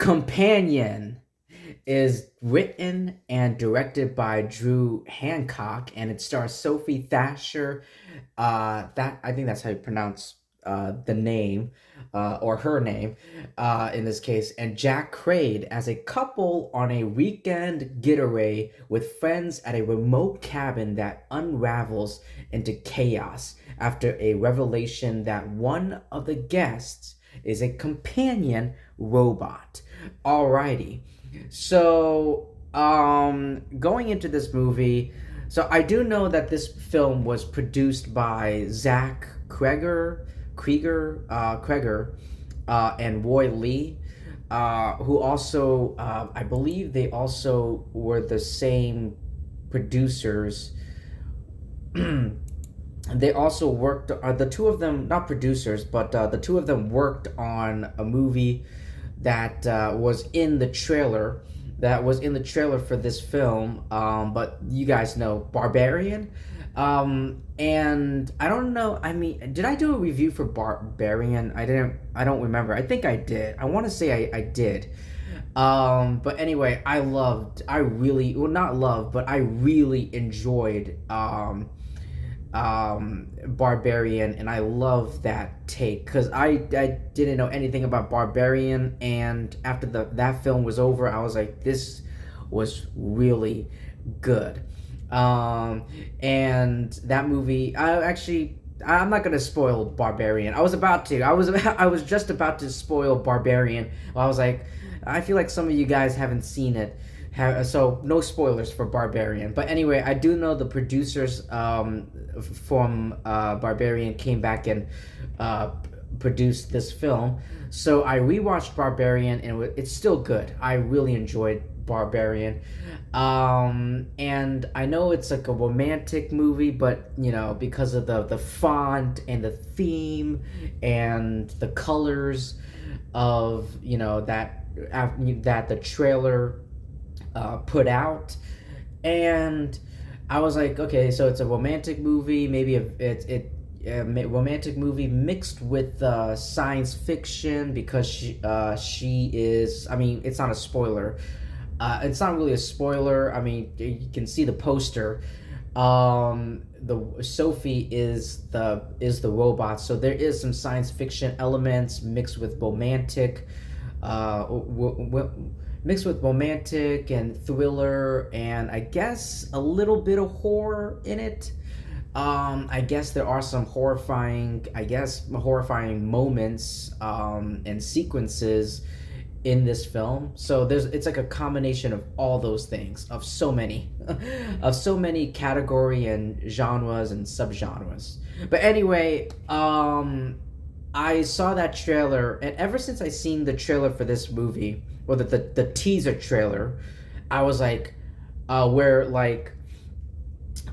Companion is written and directed by Drew Hancock, and it stars Sophie Thatcher. That I think that's how you pronounce the name, or her name, in this case, and Jack Crade as a couple on a weekend getaway with friends at a remote cabin that unravels into chaos after a revelation that one of the guests is a companion robot. Alrighty. So, going into this movie, so I do know that this film was produced by Zach Krieger, and Roy Lee, who also, I believe they also were the same producers. They also worked, the two of them, not producers, but the two of them worked on a movie that was in the trailer for this film. But you guys know Barbarian. And I don't know, I mean, did I do a review for Barbarian? I don't remember. I think I did. I want to say I did. But anyway, I really, well, not loved, but I really enjoyed Barbarian, and I love that take because I didn't know anything about Barbarian, and after that film was over, I was like, this was really good. And that movie, I'm not gonna spoil Barbarian. I was about to. I was just about to spoil Barbarian. I was like, I feel like some of you guys haven't seen it. So no spoilers for Barbarian. But anyway, I do know the producers from Barbarian came back and produced this film. So I rewatched Barbarian, and it's still good. I really enjoyed Barbarian. And I know it's like a romantic movie, but because of the font and the theme and the colors of that the trailer put out, and I was like, okay, so it's a romantic movie, maybe a romantic movie mixed with science fiction, because she is. I mean, it's not a spoiler. It's not really a spoiler. I mean, you can see the poster. The Sophie is the robot, so there is some science fiction elements mixed with romantic. Mixed with romantic and thriller, and I guess a little bit of horror in it. I guess there are some horrifying moments and sequences in this film. So it's like a combination of all those things, of so many, of so many category and genres and subgenres. But anyway, I saw that trailer, and ever since I seen the trailer for this movie, or the teaser trailer, I was like, where like,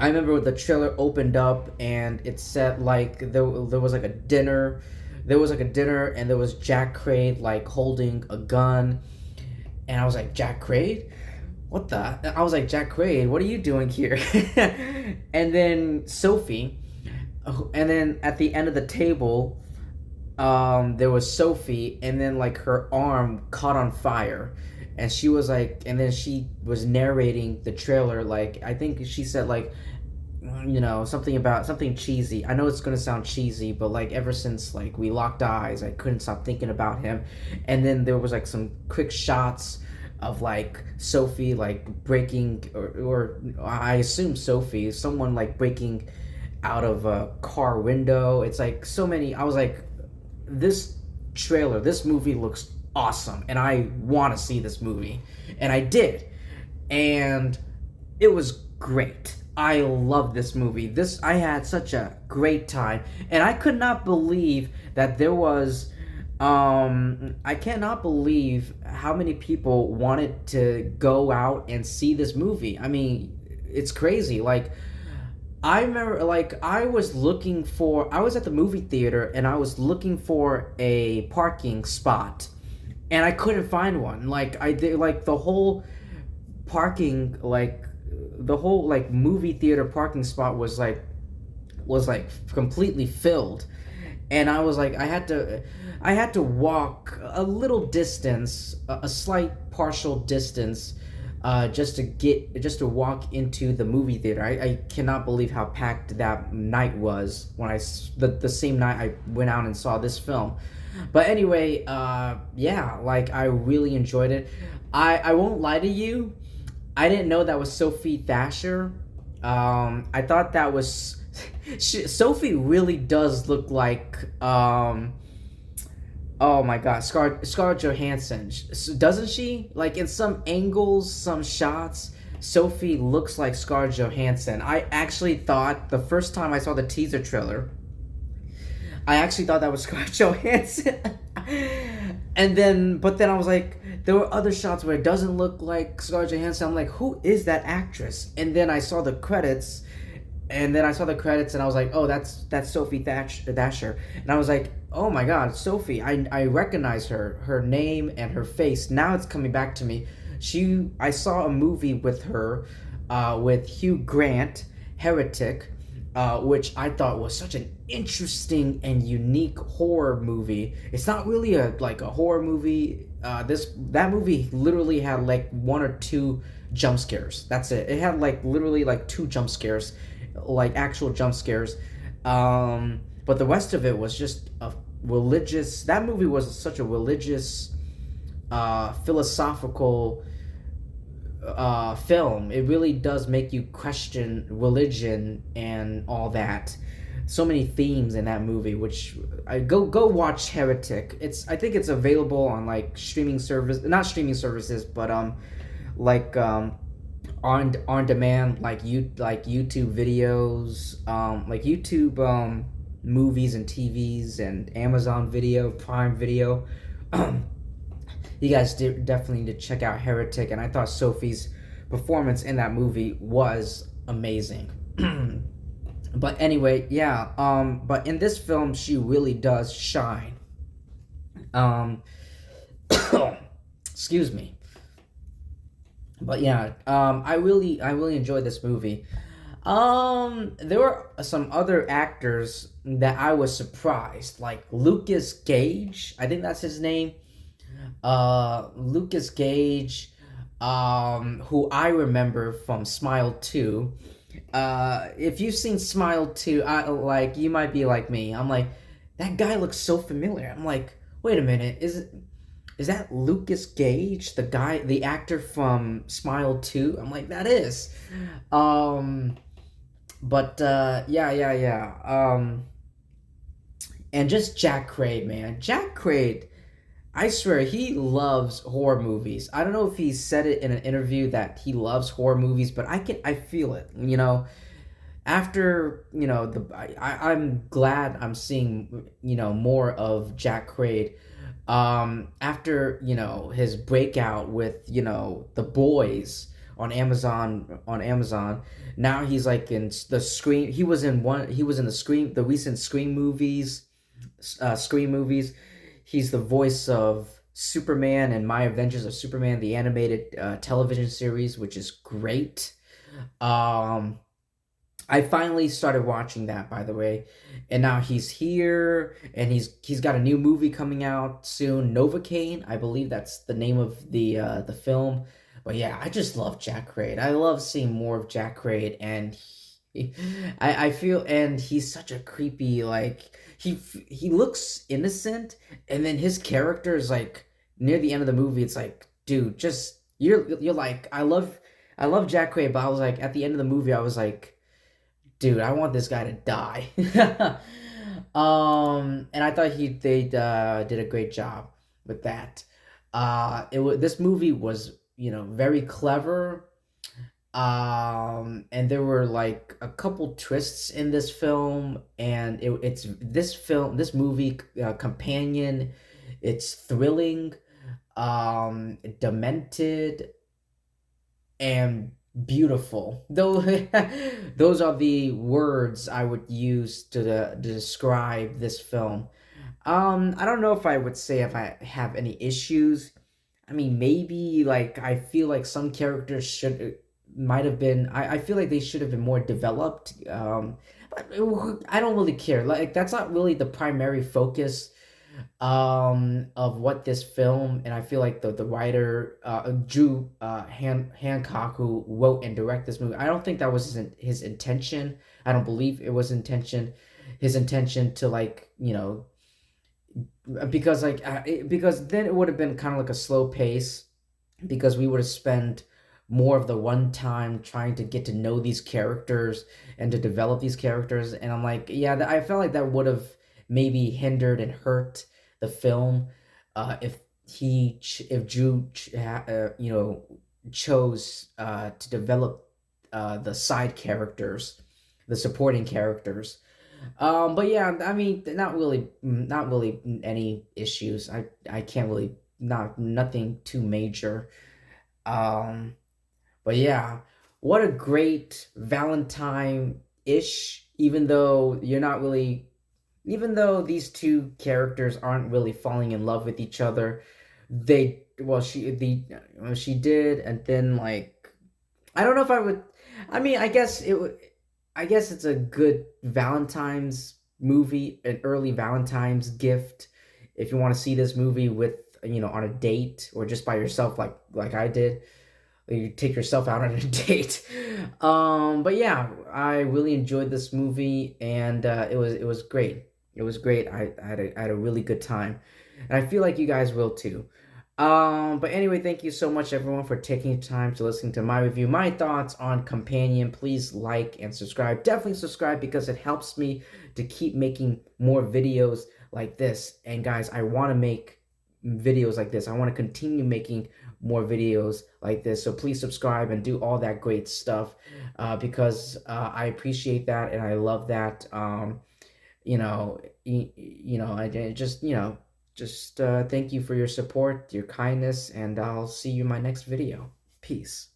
I remember when the trailer opened up and it said like there was like a dinner, and there was Jack Crade like holding a gun, and I was like, Jack Crade, what the? I was like, Jack Crade, what are you doing here? And then Sophie, and then at the end of the table, there was Sophie, and then like her arm caught on fire, and she was like, and then she was narrating the trailer, like I think she said like, something cheesy. I know it's gonna sound cheesy, but like ever since like we locked eyes, I couldn't stop thinking about him. And then there was like some quick shots of like Sophie like breaking, or I assume Sophie, someone like breaking out of a car window. It's like so many. I was like, this movie looks awesome, and I want to see this movie, and I did, and it was great. I love this movie. I had such a great time, and I could not believe that there was. I cannot believe how many people wanted to go out and see this movie. I mean, it's crazy. Like, I remember, like, I was at the movie theater, and I was looking for a parking spot, and I couldn't find one. Like, I did, like, the whole movie theater parking spot was like completely filled. and I was like, I had to walk a little distance, a slight partial distance, just to walk into the movie theater. I cannot believe how packed that night was when the same night I went out and saw this film. But anyway, yeah, like I really enjoyed it. I won't lie to you, I didn't know that was Sophie Thatcher. I thought that was Sophie really does look like oh my god, Scarlett Johansson, doesn't she? Like in some angles, some shots, Sophie looks like Scarlett Johansson. I actually thought the first time I saw the teaser trailer, I actually thought that was Scarlett Johansson. And then, but then I was like, there were other shots where it doesn't look like Scarlett Johansson. I'm like, who is that actress? And then I saw the credits, and I was like, oh, that's Sophie Thatcher. And I was like, oh my God, Sophie! I recognize her name and her face. Now it's coming back to me. I saw a movie with her, with Hugh Grant, Heretic, which I thought was such an interesting and unique horror movie. It's not really a horror movie. That movie literally had like one or two jump scares. That's it. It had like literally like two jump scares, like actual jump scares. But the rest of it was just a religious. That movie was such a religious, philosophical film. It really does make you question religion and all that. So many themes in that movie, which I go watch Heretic. I think it's available on like streaming service, not streaming services, but like on demand, like YouTube videos, like YouTube movies and TVs and Amazon Video, Prime Video. You guys definitely need to check out Heretic, and I thought Sophie's performance in that movie was amazing. But anyway, yeah. But in this film, she really does shine. Um, excuse me. But yeah, I really enjoyed this movie. There were some other actors that I was surprised, like Lucas Gage. I think that's his name. Lucas Gage, who I remember from Smile 2. If you've seen Smile 2, you might be like me. I'm like, that guy looks so familiar. I'm like, wait a minute, is that Lucas Gage, the actor from Smile 2? I'm like, that is. But yeah. And just Jack Quaid, man. Jack Quaid, I swear he loves horror movies. I don't know if he said it in an interview that he loves horror movies, but I feel it. After I'm glad I'm seeing more of Jack Quaid. After his breakout with The Boys on Amazon. Now he's like in the Scream. He was in the recent Scream movies. He's the voice of Superman and My Adventures of Superman, the animated television series, which is great. I finally started watching that, by the way, and now he's here, and he's got a new movie coming out soon, Novocaine. I believe that's the name of the film. But yeah, I just love Jack Quaid. I love seeing more of Jack Quaid, and I feel, and he's such a creepy, like he looks innocent, and then his character is like near the end of the movie. It's like, dude, just you're like, I love Jack Quaid, but I was like, at the end of the movie, I was like, dude, I want this guy to die. And I thought they did a great job with that. This movie was very clever. And there were like a couple twists in this film, and this movie, Companion, it's thrilling, demented, and beautiful. Though those are the words I would use to describe this film. I don't know if I would say if I have any issues. I mean, maybe like I feel like some characters might have been. I feel like they should have been more developed. But I don't really care. Like that's not really the primary focus of what this film, and I feel like the writer Drew Hancock, who wrote and directed this movie, I don't think that was his intention. I don't believe it was his intention to, like, because like because then it would have been kind of like a slow pace, because we would have spent more of the one time trying to get to know these characters and to develop these characters. And I'm like, yeah, I felt like that would have maybe hindered and hurt the film, if if Drew chose to develop the side characters, the supporting characters. But yeah, I mean, not really any issues. I can't really, nothing too major. Um, but yeah, what a great Valentine ish. Even though these two characters aren't really falling in love with each other, they well she did, and then, like, I don't know if I would. I mean, I guess it would. I guess it's a good Valentine's movie, an early Valentine's gift, if you want to see this movie with, on a date, or just by yourself, like I did. You take yourself out on a date. But yeah, I really enjoyed this movie, and it was great. It was great. I had a really good time, and I feel like you guys will too. But anyway, thank you so much, everyone, for taking time to listen to my review, my thoughts on Companion. Please like and subscribe. Definitely subscribe, because it helps me to keep making more videos like this. And guys, I want to make videos like this. I want to continue making more videos like this. So please subscribe and do all that great stuff, because I appreciate that and I love that. I just, thank you for your support, your kindness, and I'll see you in my next video. Peace.